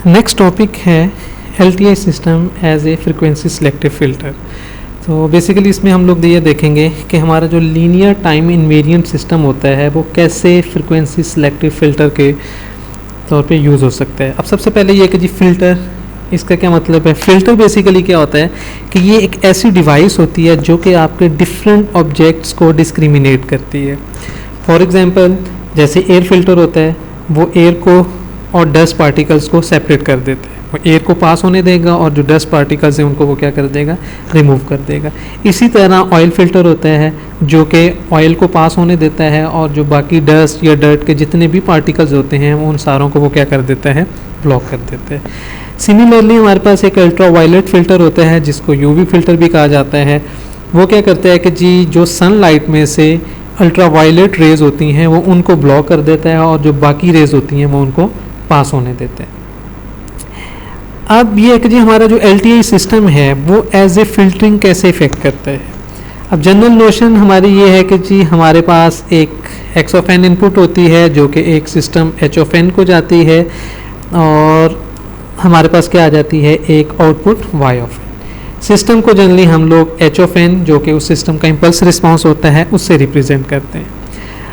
Next topic है LTI system as a frequency selective filter. तो basically इसमें हम लोग ये देखेंगे कि हमारा जो लीनियर टाइम इनवेरिएंट सिस्टम होता है वो कैसे फ्रीक्वेंसी सिलेक्टिव फ़िल्टर के तौर पे यूज़ हो सकता है। अब सबसे पहले ये कि जी फ़िल्टर, इसका क्या मतलब है। फ़िल्टर बेसिकली क्या होता है कि ये एक ऐसी डिवाइस होती है जो कि आपके डिफरेंट ऑब्जेक्ट्स को डिस्क्रिमिनेट करती है। फॉर एग्ज़ाम्पल जैसे एयर फिल्टर होता है, वो एयर को और डस्ट पार्टिकल्स को सेपरेट कर देते हैं। वो एयर को पास होने देगा और जो डस्ट पार्टिकल्स हैं उनको वो क्या कर देगा, रिमूव कर देगा। इसी तरह ऑयल फिल्टर होता है जो कि ऑयल को पास होने देता है और जो बाकी डस्ट या डर्ट के जितने भी पार्टिकल्स होते हैं उन सारों को वो क्या कर देता है, ब्लॉक कर देता है। सिमिलरली हमारे पास एक अल्ट्रा वायलेट फ़िल्टर होता है जिसको UV फ़िल्टर भी कहा जाता है। वो क्या करता है कि जी जो सनलाइट में से अल्ट्रा वायलेट रेज़ होती हैं वो उनको ब्लॉक कर देता है और जो बाकी रेज़ होती हैं वो उनको पास होने देते हैं। अब ये कि जी हमारा जो LTI सिस्टम है वो एज ए फ़िल्टरिंग कैसे इफ़ेक्ट करता है। अब जनरल नोशन हमारी ये है कि जी हमारे पास एक X ऑफ n इनपुट होती है जो कि एक सिस्टम H ऑफ n को जाती है और हमारे पास क्या आ जाती है, एक output Y of n। System को जनरली हम लोग H ऑफ n जो कि उस सिस्टम का इम्पल्स रिस्पॉन्स होता है उससे रिप्रेजेंट करते हैं।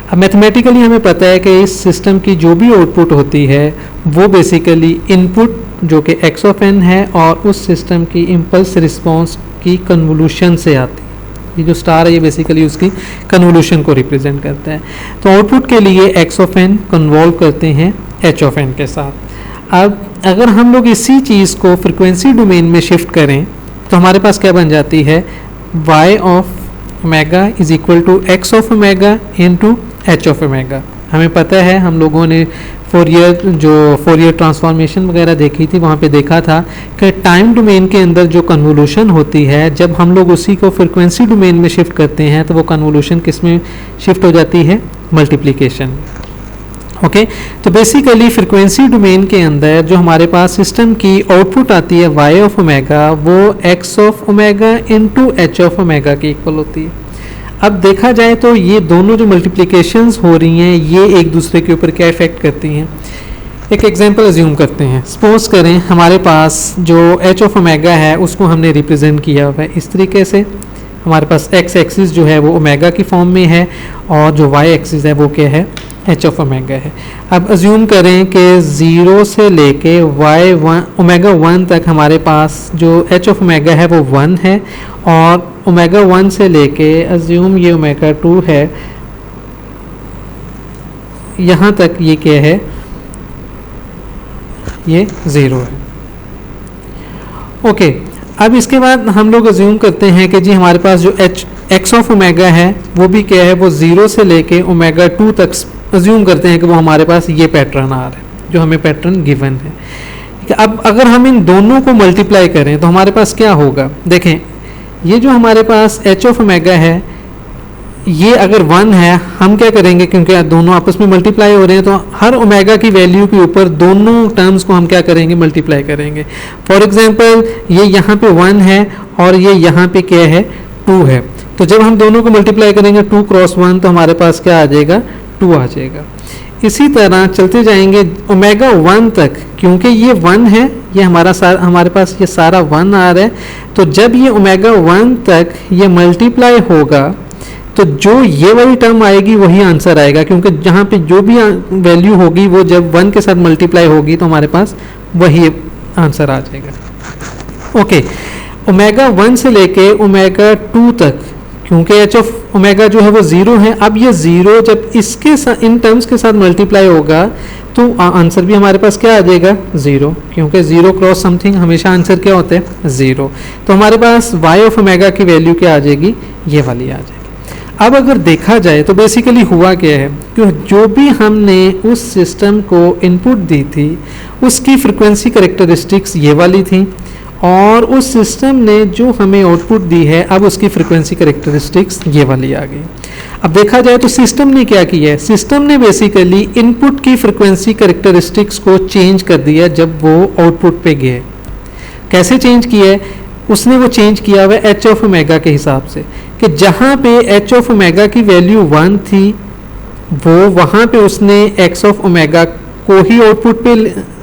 अब मैथमेटिकली हमें पता है कि इस सिस्टम की जो भी आउटपुट होती है वो बेसिकली इनपुट जो कि X ऑफ n है और उस सिस्टम की इम्पल्स रिस्पॉन्स की कन्वोल्यूशन से आती है। ये जो स्टार है ये बेसिकली उसकी कन्वोल्यूशन को रिप्रेजेंट करता है। तो आउटपुट के लिए X ऑफ n कन्वॉल्व करते हैं H ऑफ n के साथ। अब अगर हम लोग इसी चीज़ को फ्रिक्वेंसी डोमेन में शिफ्ट करें तो हमारे पास क्या बन जाती है, y of omega is equal to X of omega into H of omega. हमें पता है, हम लोगों ने फोरियर ट्रांसफॉर्मेशन वगैरह देखी थी, वहाँ पे देखा था कि टाइम डोमेन के अंदर जो कन्वोल्यूशन होती है जब हम लोग उसी को फ्रिक्वेंसी डोमेन में शिफ्ट करते हैं तो वो कन्वोल्यूशन किस में शिफ्ट हो जाती है, मल्टीप्लिकेशन। ओके तो बेसिकली फ्रिक्वेंसी डोमेन के अंदर जो हमारे पास सिस्टम की आउटपुट आती है y ऑफ ओमेगा वो X of omega into H of omega के इक्वल होती है। अब देखा जाए तो ये दोनों जो मल्टीप्लिकेशंस हो रही हैं ये एक दूसरे के ऊपर क्या इफ़ेक्ट करती हैं। एक एग्जांपल अज्यूम करते हैं, सपोज करें हमारे पास जो H ऑफ ओमेगा है उसको हमने रिप्रेजेंट किया हुआ है इस तरीके से। हमारे पास X एक्सिस जो है वो ओमेगा की फॉर्म में है और जो Y एक्सिस है वो क्या है, H ऑफ ओमेगा है। अब अज्यूम करें कि 0 से लेके ओमेगा 1 तक हमारे पास जो H ऑफ ओमेगा है वो 1 है और ओमेगा 1 से लेके अज्यूम ये ओमेगा 2 है, यहाँ तक ये क्या है, ये 0 है। ओके अब इसके बाद हम लोग अज्यूम करते हैं कि जी हमारे पास जो X ऑफ ओमेगा है वो भी क्या है, वो 0 से लेके ओमेगा 2 तक अज्यूम करते हैं कि वो हमारे पास ये पैटर्न आ रहा है जो हमें पैटर्न गिवन है। अब अगर हम इन दोनों को मल्टीप्लाई करें तो हमारे पास क्या होगा, देखें ये जो हमारे पास H ऑफ ओमेगा है ये अगर 1 है, हम क्या करेंगे क्योंकि दोनों आपस में मल्टीप्लाई हो रहे हैं तो हर ओमेगा की वैल्यू के ऊपर दोनों टर्म्स को हम क्या करेंगे, मल्टीप्लाई करेंगे। फॉर एग्जांपल ये यहाँ पे 1 है और ये यहाँ पे क्या है, 2 है। तो जब हम दोनों को मल्टीप्लाई करेंगे 2 क्रॉस 1 तो हमारे पास क्या आ जाएगा, 2 आ जाएगा। इसी तरह चलते जाएंगे ओमेगा 1 तक, क्योंकि ये 1 है, ये हमारे पास ये सारा 1 आ रहा है। तो जब ये ओमेगा 1 तक ये मल्टीप्लाई होगा तो जो ये वाली टर्म आएगी वही आंसर आएगा, क्योंकि जहाँ पे जो भी वैल्यू होगी वो जब 1 के साथ मल्टीप्लाई होगी तो हमारे पास वही आंसर आ जाएगा। ओके ओमेगा 1 से लेके ओमेगा 2 तक, क्योंकि H ऑफ ओमेगा जो है वो 0 है, अब ये 0 जब इसके साथ इन टर्म्स के साथ मल्टीप्लाई होगा तो आंसर भी हमारे पास क्या आ जाएगा, 0, क्योंकि 0 क्रॉस समथिंग हमेशा आंसर क्या होता है, 0। तो हमारे पास y ऑफ ओमेगा की वैल्यू क्या आ जाएगी, ये वाली आ जाएगी। अब अगर देखा जाए तो बेसिकली हुआ क्या है कि जो भी हमने उस सिस्टम को इनपुट दी थी उसकी फ्रिक्वेंसी कैरेक्टरिस्टिक्स ये वाली थी और उस सिस्टम ने जो हमें आउटपुट दी है अब उसकी फ्रिक्वेंसी कैरेक्टरिस्टिक्स ये वाली आ गई। अब देखा जाए तो सिस्टम ने क्या किया है, सिस्टम ने बेसिकली इनपुट की फ्रिक्वेंसी कैरेक्टरिस्टिक्स को चेंज कर दिया जब वो आउटपुट पे गए। कैसे चेंज किया है, उसने वो चेंज किया हुआ H ऑफ ओमेगा के हिसाब से कि जहाँ पे H ऑफ ओमेगा की वैल्यू 1 थी वो वहाँ पे उसने X ऑफ ओमेगा को ही आउटपुट पे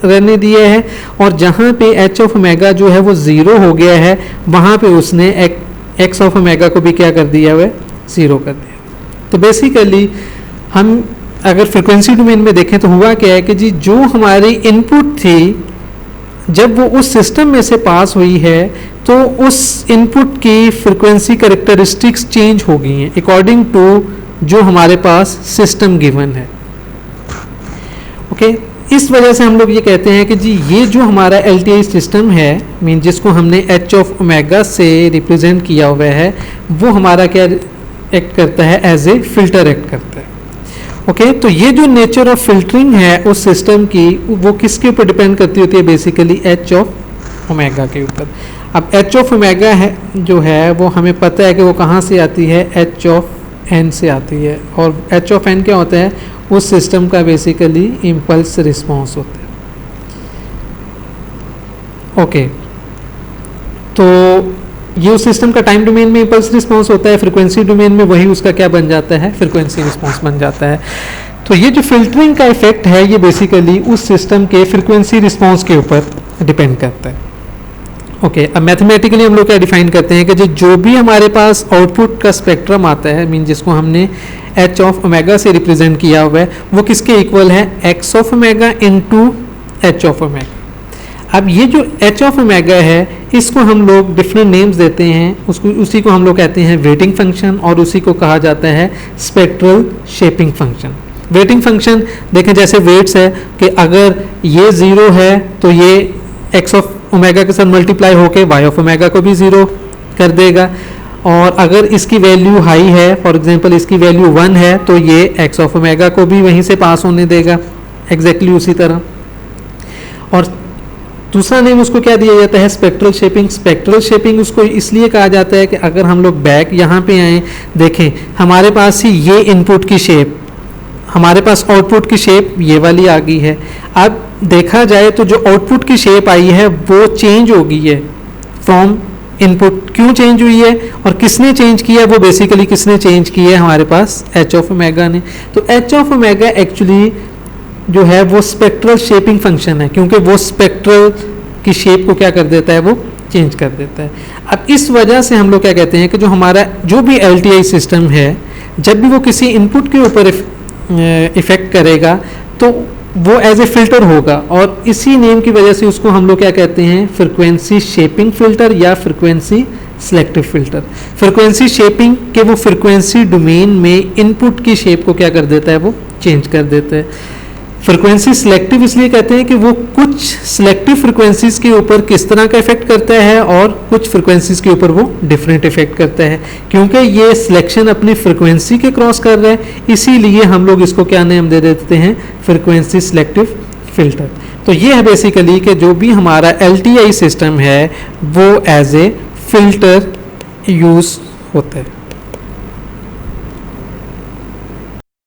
रहने दिया है, और जहाँ पे एच ऑफ ओमेगा जो है वो ज़ीरो हो गया है वहाँ पे उसने एक्स ऑफ ओमेगा को भी क्या कर दिया हुआ है, ज़ीरो कर दिया। तो बेसिकली हम अगर फ्रिक्वेंसी डोमेन में देखें तो हुआ क्या है कि जी जो हमारी इनपुट थी जब वो उस सिस्टम में से पास हुई है तो उस इनपुट की फ्रिक्वेंसी कैरेक्टरिस्टिक्स चेंज हो गई हैं अकॉर्डिंग टू जो हमारे पास सिस्टम गिवन है। ओके, इस वजह से हम लोग ये कहते हैं कि जी ये जो हमारा LTI सिस्टम है, मीन जिसको हमने एच ऑफ ओमेगा से रिप्रेजेंट किया हुआ है, वो हमारा क्या एक्ट करता है, एज ए फिल्टर एक्ट करता है। ओके, तो ये जो नेचर ऑफ फिल्टरिंग है उस सिस्टम की, वो किसके ऊपर डिपेंड करती होती है, बेसिकली एच ऑफ ओमेगा के ऊपर। अब एच ऑफ ओमेगा है जो है वो हमें पता है कि वो कहाँ से आती है, एच ऑफ एन से आती है, और एच ऑफ एन क्या होता है, उस सिस्टम का बेसिकली इम्पल्स रिस्पॉन्स होता है। ओके, तो ये उस सिस्टम का टाइम डोमेन में इम्पल्स रिस्पॉन्स होता है, फ्रीक्वेंसी डोमेन में वही उसका क्या बन जाता है, फ्रीक्वेंसी रिस्पॉन्स बन जाता है। तो ये जो फिल्टरिंग का इफेक्ट है ये बेसिकली उस सिस्टम के फ्रीक्वेंसी रिस्पॉन्स के ऊपर डिपेंड करता है। ओके, अब मैथमेटिकली हम लोग क्या डिफाइन करते हैं कि जो भी हमारे पास आउटपुट का स्पेक्ट्रम आता है, मीन जिसको हमने एच ऑफ ओमेगा से रिप्रेजेंट किया हुआ है, वो किसके इक्वल है, x of omega into H of omega. अब ये जो एच ऑफ ओमेगा है इसको हम लोग डिफरेंट नेम्स देते हैं, उसको उसी को हम लोग कहते हैं वेटिंग फंक्शन, और उसी को कहा जाता है spectral shaping function. Weighting function देखें जैसे वेट्स है कि अगर ये ज़ीरो है तो ये एक्स ऑफ ओमेगा के साथ मल्टीप्लाई होके वाई ऑफ ओमेगा को भी ज़ीरो कर देगा, और अगर इसकी वैल्यू हाई है, फॉर एग्जांपल इसकी वैल्यू 1 है, तो ये एक्स ऑफ ओमेगा को भी वहीं से पास होने देगा एग्जैक्टली उसी तरह। और दूसरा नेम उसको क्या दिया जाता है, स्पेक्ट्रल शेपिंग। स्पेक्ट्रल शेपिंग उसको इसलिए कहा जाता है कि अगर हम लोग बैक यहाँ पे आए, देखें हमारे पास ही ये इनपुट की शेप, हमारे पास आउटपुट की शेप ये वाली आ गई है। अब देखा जाए तो जो आउटपुट की शेप आई है वो चेंज हो गई है फ्रॉम इनपुट। क्यों चेंज हुई है और किसने चेंज किया, वो बेसिकली किसने चेंज किया है, हमारे पास एच ऑफ ओमेगा ने। तो एच ऑफ ओमेगा एक्चुअली जो है वो स्पेक्ट्रल शेपिंग फंक्शन है, क्योंकि वो स्पेक्ट्रल की शेप को क्या कर देता है, वो चेंज कर देता है। अब इस वजह से हम लोग क्या कहते हैं कि जो हमारा जो भी LTI सिस्टम है, जब भी वो किसी इनपुट के ऊपर इफेक्ट करेगा तो वो एज ए फिल्टर होगा, और इसी नेम की वजह से उसको हम लोग क्या कहते हैं, फ्रिक्वेंसी शेपिंग फिल्टर या frequency selective filter. Frequency shaping के वो फ्रिक्वेंसी डोमेन में इनपुट की शेप को क्या कर देता है, वो चेंज कर देता है। फ्रिक्वेंसी सिलेक्टिव इसलिए कहते हैं कि वो कुछ सिलेक्टिव फ्रिक्वेंसीज के ऊपर किस तरह का इफेक्ट करता है और कुछ फ्रिक्वेंसीज के ऊपर वो डिफरेंट इफेक्ट करता है, क्योंकि ये सिलेक्शन अपनी फ्रिक्वेंसी के क्रॉस कर रहा है, इसीलिए हम लोग इसको क्या नाम दे देते हैं, फ्रिक्वेंसी सिलेक्टिव फिल्टर। तो ये है बेसिकली कि जो भी हमारा LTI सिस्टम है वो एज ए फिल्टर यूज होता है।